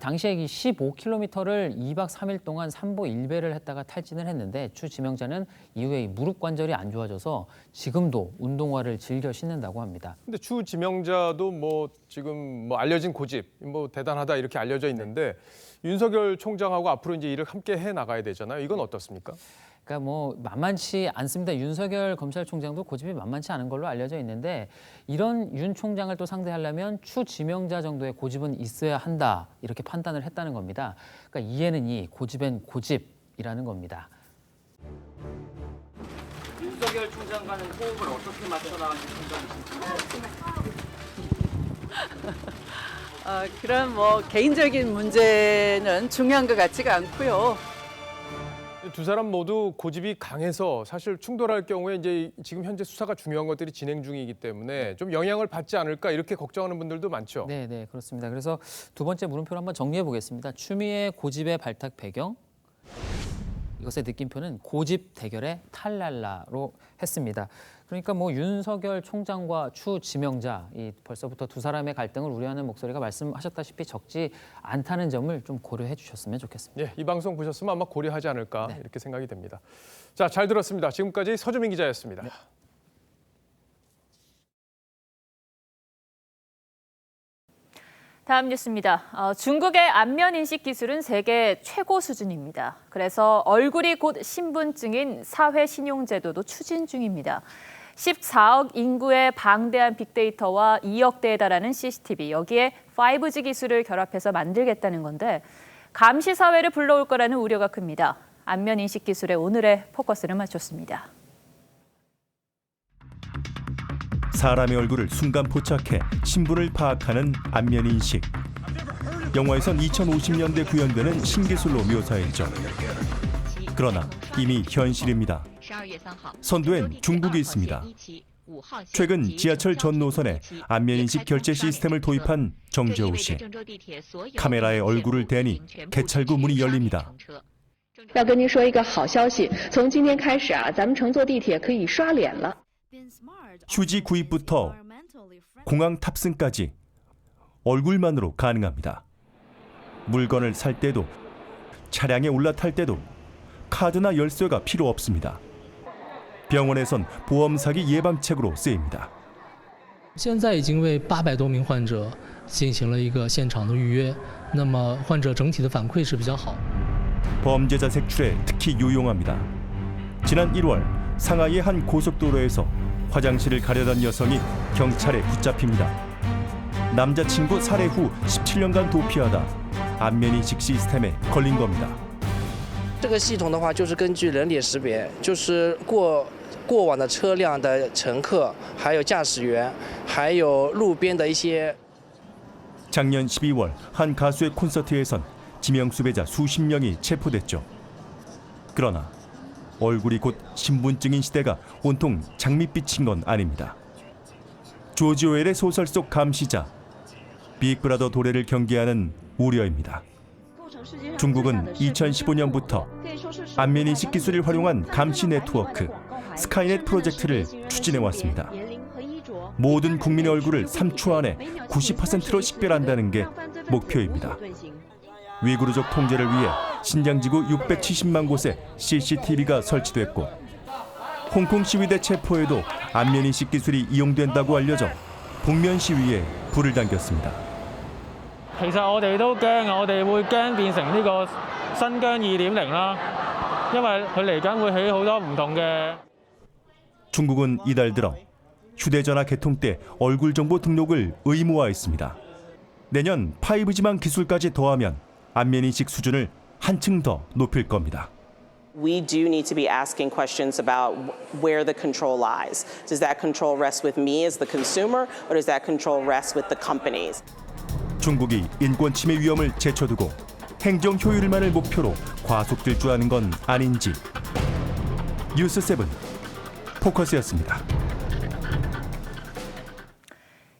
당시에 이 15km를 2박 3일 동안 삼보 일배를 했다가 탈진을 했는데 추 지명자는 이후에 이 무릎 관절이 안 좋아져서 지금도 운동화를 즐겨 신는다고 합니다. 근데 추 지명자도 뭐 지금 뭐 알려진 고집, 뭐 대단하다 이렇게 알려져 있는데 윤석열 총장하고 앞으로 이제 일을 함께 해 나가야 되잖아요. 이건 어떻습니까? 그러니까 뭐 만만치 않습니다. 윤석열 검찰총장도 고집이 만만치 않은 걸로 알려져 있는데 이런 윤 총장을 또 상대하려면 추 지명자 정도의 고집은 있어야 한다 이렇게 판단을 했다는 겁니다. 그러니까 이에는 이 고집엔 고집이라는 겁니다. 윤석열 총장과는 호흡을 어떻게 맞춰 나갈지 생각이십니까? 그런 뭐 개인적인 문제는 중요한 것 같지가 않고요. 두 사람 모두 고집이 강해서 사실 충돌할 경우에 이제 지금 현재 수사가 중요한 것들이 진행 중이기 때문에 좀 영향을 받지 않을까 이렇게 걱정하는 분들도 많죠. 네, 그렇습니다. 그래서 두 번째 물음표를 한번 정리해 보겠습니다. 추미애 고집의 발탁 배경. 이것의 느낌표는 고집 대결의 탈랄라로 했습니다. 그러니까 뭐 윤석열 총장과 추 지명자 이 벌써부터 두 사람의 갈등을 우려하는 목소리가 말씀하셨다시피 적지 않다는 점을 좀 고려해 주셨으면 좋겠습니다. 예, 이 방송 보셨으면 아마 고려하지 않을까 이렇게 생각이 됩니다. 자, 잘 들었습니다. 지금까지 서주민 기자였습니다. 네. 다음 뉴스입니다. 중국의 안면 인식 기술은 세계 최고 수준입니다. 그래서 얼굴이 곧 신분증인 사회 신용 제도도 추진 중입니다. 14억 인구의 방대한 빅데이터와 2억 대에 달하는 CCTV, 여기에 5G 기술을 결합해서 만들겠다는 건데 감시 사회를 불러올 거라는 우려가 큽니다. 안면 인식 기술에 오늘의 포커스를 맞췄습니다. 사람의 얼굴을 순간 포착해 신분을 파악하는 안면인식. 영화에선 2050년대 구현되는 신기술로 묘사했죠. 그러나 이미 현실입니다. 선두엔 중국이 있습니다. 최근 지하철 전 노선에 안면인식 결제 시스템을 도입한 정재우 씨. 카메라에 얼굴을 대니 개찰구 문이 열립니다. 要跟您说一个好消息，从今天开始啊，咱们乘坐地铁可以刷脸了。 휴지 구입부터 공항 탑승까지 얼굴만으로 가능합니다. 물건을 살 때도 차량에 올라탈 때도 카드나 열쇠가 필요 없습니다. 병원에선 보험 사기 예방책으로 쓰입니다. 现在已经为800多名患者进行了一个现场的预约，那么患者整体的反馈是比较好。 범죄자 색출에 특히 유용합니다. 지난 1월 상하이의 한 고속도로에서 화장실을 가려던 여성이 경찰에 붙잡힙니다. 남자친구 살해 후 17년간 도피하다 안면인식 시스템에 걸린 겁니다. 这个系统的话，就是根据人脸识别，就是过往的车辆的乘客，还有驾驶员，还有路边的一些。 작년 12월 한 가수의 콘서트에선 지명 수배자 수십 명이 체포됐죠. 그러나 얼굴이 곧 신분증인 시대가 온통 장밋빛인 건 아닙니다. 조지 오웰의 소설 속 감시자, 빅브라더 도래를 경계하는 우려입니다. 중국은 2015년부터 안면인식 기술을 활용한 감시 네트워크 스카이넷 프로젝트를 추진해왔습니다. 모든 국민의 얼굴을 3초 안에 90%로 식별한다는 게 목표입니다. 위구르족 통제를 위해 신장지구 670만 곳에 CCTV가 설치됐고 홍콩 시위대 체포에도 안면인식 기술이 이용된다고 알려져 복면 시위에 불을 당겼습니다. 其實我哋都驚啊！我哋會驚變成呢個新疆2.0啦，因為佢嚟緊會起好多唔同嘅。 중국은 이달 들어 휴대전화 개통 때 얼굴 정보 등록을 의무화했습니다. 내년 5G만 기술까지 더하면 안면인식 수준을 한층 더 높일 겁니다. We do need to be asking questions about where the control lies. Does that control rest with me as the consumer, or does that control rest with the companies? 중국이 인권 침해 위험을 제쳐두고 행정 효율만을 목표로 과속 질주하는 건 아닌지. 뉴스7 포커스였습니다.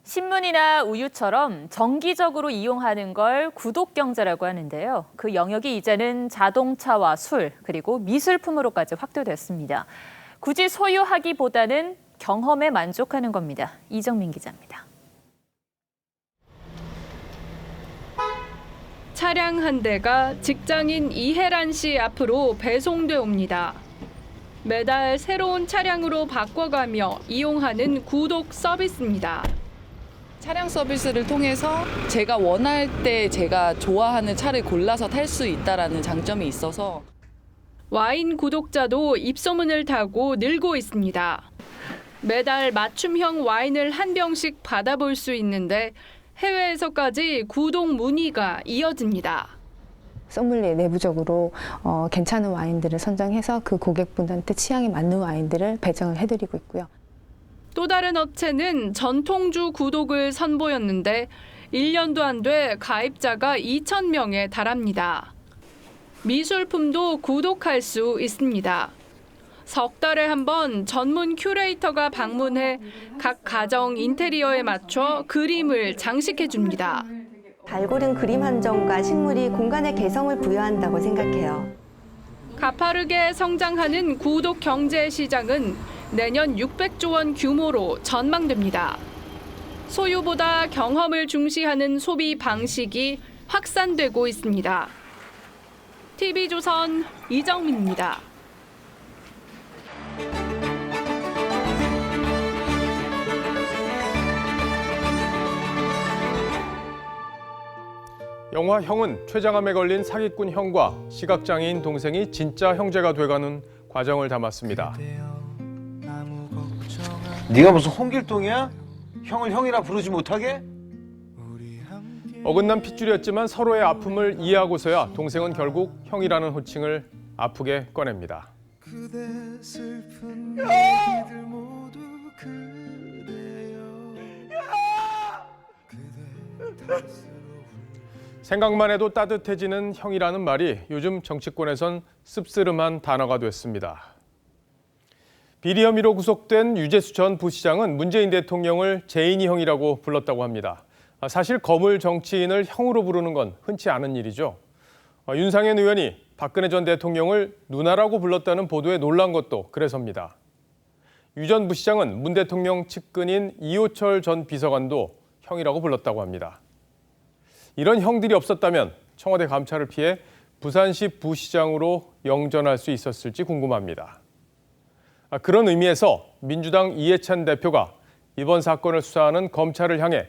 신문이나 우유처럼 정기적으로 이용하는 걸 구독경제라고 하는데요. 그 영역이 이제는 자동차와 술, 그리고 미술품으로까지 확대됐습니다. 굳이 소유하기보다는 경험에 만족하는 겁니다. 이정민 기자입니다. 차량 한 대가 직장인 이혜란 씨 앞으로 배송돼 옵니다. 매달 새로운 차량으로 바꿔가며 이용하는 구독 서비스입니다. 차량 서비스를 통해서 제가 원할 때 제가 좋아하는 차를 골라서 탈 수 있다는 장점이 있어서 와인 구독자도 입소문을 타고 늘고 있습니다. 매달 맞춤형 와인을 한 병씩 받아볼 수 있는데 해외에서까지 구독 문의가 이어집니다. 소믈리에 내부적으로 괜찮은 와인들을 선정해서 그 고객분들한테 취향에 맞는 와인들을 배정을 해드리고 있고요. 또 다른 업체는 전통주 구독을 선보였는데 1년도 안 돼 가입자가 2,000명에 달합니다. 미술품도 구독할 수 있습니다. 석 달에 한 번 전문 큐레이터가 방문해 각 가정 인테리어에 맞춰 그림을 장식해 줍니다. 발고른 그림 한정과 식물이 공간의 개성을 부여한다고 생각해요. 가파르게 성장하는 구독 경제 시장은 내년 600조 원 규모로 전망됩니다. 소유보다 경험을 중시하는 소비 방식이 확산되고 있습니다. TV조선 이정민입니다. 영화 형은 췌장암에 걸린 사기꾼 형과 시각장애인 동생이 진짜 형제가 돼가는 과정을 담았습니다. 네가 무슨 홍길동이야? 형을 형이라 부르지 못하게? 어긋난 핏줄이었지만 서로의 아픔을 이해하고서야 동생은 결국 형이라는 호칭을 아프게 꺼냅니다. 생각만 해도 따뜻해지는 형이라는 말이 요즘 정치권에선 씁쓸한 단어가 됐습니다. 비리 혐의로 구속된 유재수 전 부시장은 문재인 대통령을 제인이 형이라고 불렀다고 합니다. 사실 거물 정치인을 형으로 부르는 건 흔치 않은 일이죠. 윤상현 의원이 박근혜 전 대통령을 누나라고 불렀다는 보도에 놀란 것도 그래서입니다. 유 전 부시장은 문 대통령 측근인 이호철 전 비서관도 형이라고 불렀다고 합니다. 이런 형들이 없었다면 청와대 감찰을 피해 부산시 부시장으로 영전할 수 있었을지 궁금합니다. 그런 의미에서 민주당 이해찬 대표가 이번 사건을 수사하는 검찰을 향해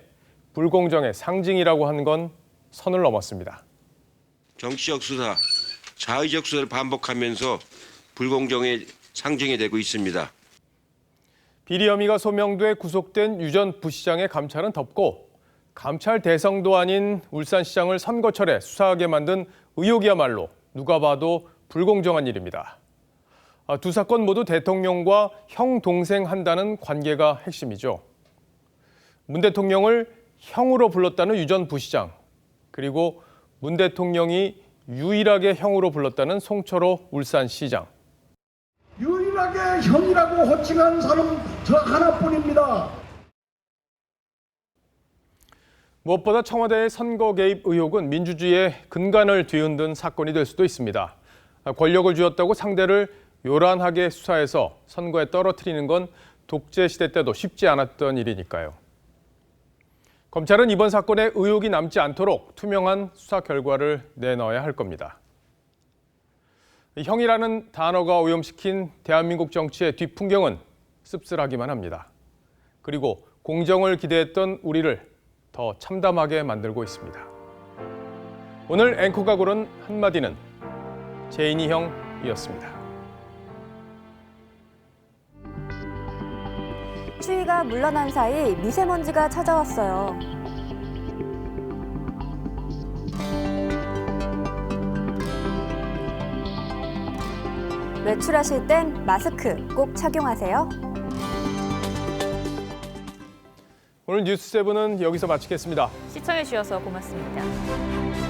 불공정의 상징이라고 한 건 선을 넘었습니다. 정치적 수사, 자의적 수사를 반복하면서 불공정의 상징이 되고 있습니다. 비리 혐의가 소명돼 구속된 유 전 부시장의 감찰은 덮고 감찰 대상도 아닌 울산시장을 선거철에 수사하게 만든 의혹이야말로 누가 봐도 불공정한 일입니다. 두 사건 모두 대통령과 형, 동생 한다는 관계가 핵심이죠. 문 대통령을 형으로 불렀다는 유 전 부시장, 그리고 문 대통령이 유일하게 형으로 불렀다는 송철호 울산시장. 유일하게 형이라고 호칭한 사람 저 하나뿐입니다. 무엇보다 청와대의 선거 개입 의혹은 민주주의의 근간을 뒤흔든 사건이 될 수도 있습니다. 권력을 쥐었다고 상대를 요란하게 수사해서 선거에 떨어뜨리는 건 독재 시대 때도 쉽지 않았던 일이니까요. 검찰은 이번 사건에 의혹이 남지 않도록 투명한 수사 결과를 내놔야 할 겁니다. 형이라는 단어가 오염시킨 대한민국 정치의 뒷풍경은 씁쓸하기만 합니다. 그리고 공정을 기대했던 우리를 더 참담하게 만들고 있습니다. 오늘 앵커가 고른 한마디는 제인이 형이었습니다. 추위가 물러난 사이 미세먼지가 찾아왔어요. 외출하실 땐 마스크 꼭 착용하세요. 오늘 뉴스7은 여기서 마치겠습니다. 시청해 주셔서 고맙습니다.